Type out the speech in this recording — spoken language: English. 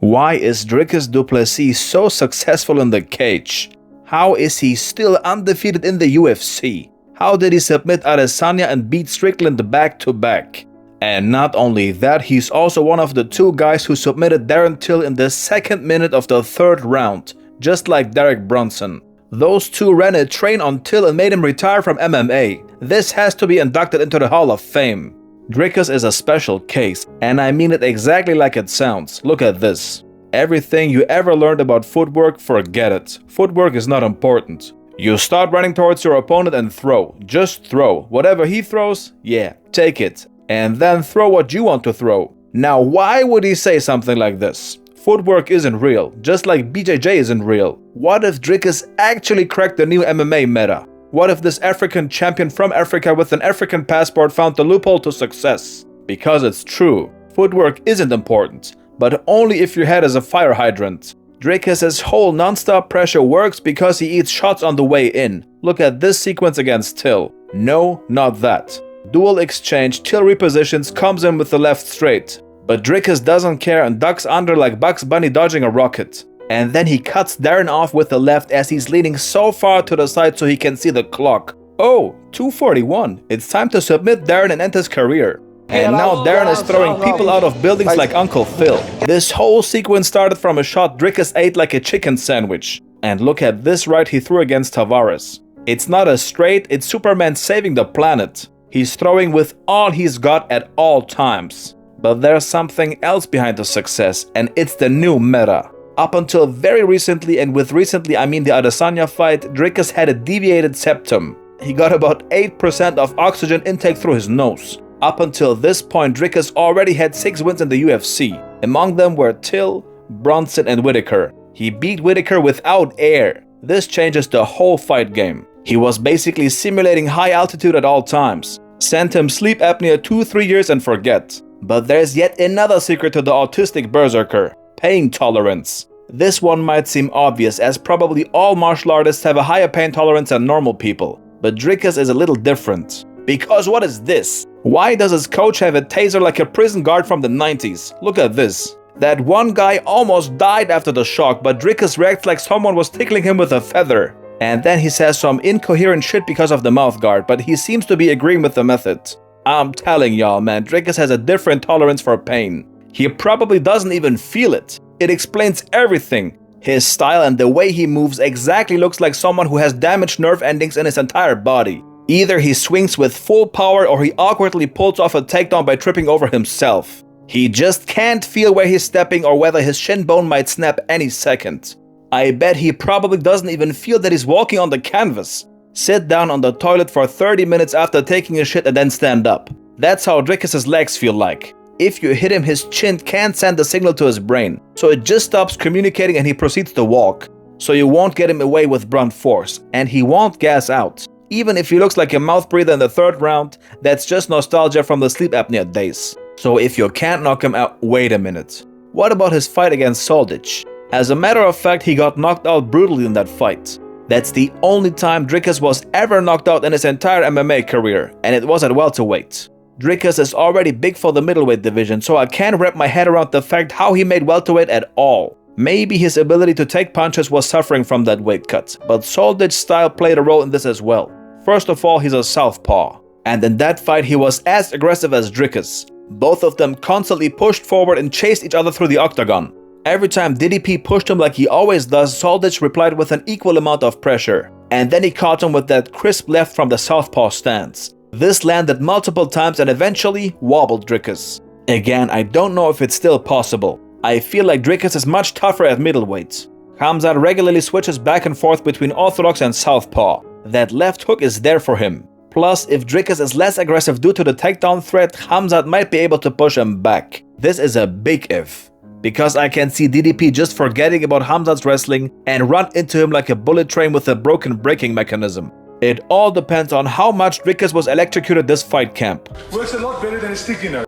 Why is Dricus Du Plessis so successful in the cage? How is he still undefeated in the UFC? How did he submit Adesanya and beat Strickland back-to-back? And not only that, he's also one of the two guys who submitted Darren Till in the second minute of the third round, just like Derek Brunson. Those two ran a train on Till and made him retire from MMA. This has to be inducted into the Hall of Fame. Dricus is a special case, and I mean it exactly like it sounds. Look at this. Everything you ever learned about footwork, forget it. Footwork is not important. You start running towards your opponent and throw. Just throw. Whatever he throws, yeah, take it. And then throw what you want to throw. Now, why would he say something like this? Footwork isn't real, just like BJJ isn't real. What if Dricus actually cracked the new MMA meta? What if this African champion from Africa with an African passport found the loophole to success? Because it's true, footwork isn't important, but only if your head is a fire hydrant. Dricus' whole non-stop pressure works because he eats shots on the way in. Look at this sequence against Till. No, not that. Dual exchange, Till repositions, comes in with the left straight. But Dricus doesn't care and ducks under like Bugs Bunny dodging a rocket. And then he cuts Darren off with the left as he's leaning so far to the side so he can see the clock. Oh, 2:41. It's time to submit Darren and end his career. And now Darren is throwing people out of buildings like Uncle Phil. This whole sequence started from a shot Dricus ate like a chicken sandwich. And look at this right he threw against Tavares. It's not a straight, it's Superman saving the planet. He's throwing with all he's got at all times. But there's something else behind the success, and it's the new meta. Up until very recently, and with recently I mean the Adesanya fight, Dricus had a deviated septum. He got about 8% of oxygen intake through his nose. Up until this point, Dricus already had 6 wins in the UFC. Among them were Till, Brunson, and Whitaker. He beat Whitaker without air. This changes the whole fight game. He was basically simulating high altitude at all times. Sent him sleep apnea 2-3 years and forget. But there's yet another secret to the autistic berserker: pain tolerance. This one might seem obvious, as probably all martial artists have a higher pain tolerance than normal people. But Dricus is a little different. Because what is this? Why does his coach have a taser like a prison guard from the 90s? Look at this. That one guy almost died after the shock, but Dricus reacts like someone was tickling him with a feather. And then he says some incoherent shit because of the mouth guard, but he seems to be agreeing with the method. I'm telling y'all, man, Dricus has a different tolerance for pain. He probably doesn't even feel it. It explains everything. His style and the way he moves exactly looks like someone who has damaged nerve endings in his entire body. Either he swings with full power or he awkwardly pulls off a takedown by tripping over himself. He just can't feel where he's stepping or whether his shin bone might snap any second. I bet he probably doesn't even feel that he's walking on the canvas. Sit down on the toilet for 30 minutes after taking a shit and then stand up. That's how Dricus' legs feel like. If you hit him, his chin can't send a signal to his brain, so it just stops communicating and he proceeds to walk. So you won't get him away with blunt force, and he won't gas out. Even if he looks like a mouth breather in the third round, that's just nostalgia from the sleep apnea days. So if you can't knock him out, wait a minute. What about his fight against Soldich? As a matter of fact, he got knocked out brutally in that fight. That's the only time Dricus was ever knocked out in his entire MMA career, and it was at welterweight. Dricus is already big for the middleweight division, so I can't wrap my head around the fact how he made welterweight at all. Maybe his ability to take punches was suffering from that weight cut, but Soldich's style played a role in this as well. First of all, he's a southpaw, and in that fight he was as aggressive as Dricus. Both of them constantly pushed forward and chased each other through the octagon. Every time DDP pushed him like he always does, Soldich replied with an equal amount of pressure. And then he caught him with that crisp left from the southpaw stance. This landed multiple times and eventually wobbled Dricus. Again, I don't know if it's still possible. I feel like Dricus is much tougher at middleweight. Khamzat regularly switches back and forth between orthodox and southpaw. That left hook is there for him. Plus, if Dricus is less aggressive due to the takedown threat, Khamzat might be able to push him back. This is a big if. Because I can see DDP just forgetting about Khamzat's wrestling and run into him like a bullet train with a broken braking mechanism. It all depends on how much Dricus was electrocuted this fight camp. Works a lot better than a sticky note.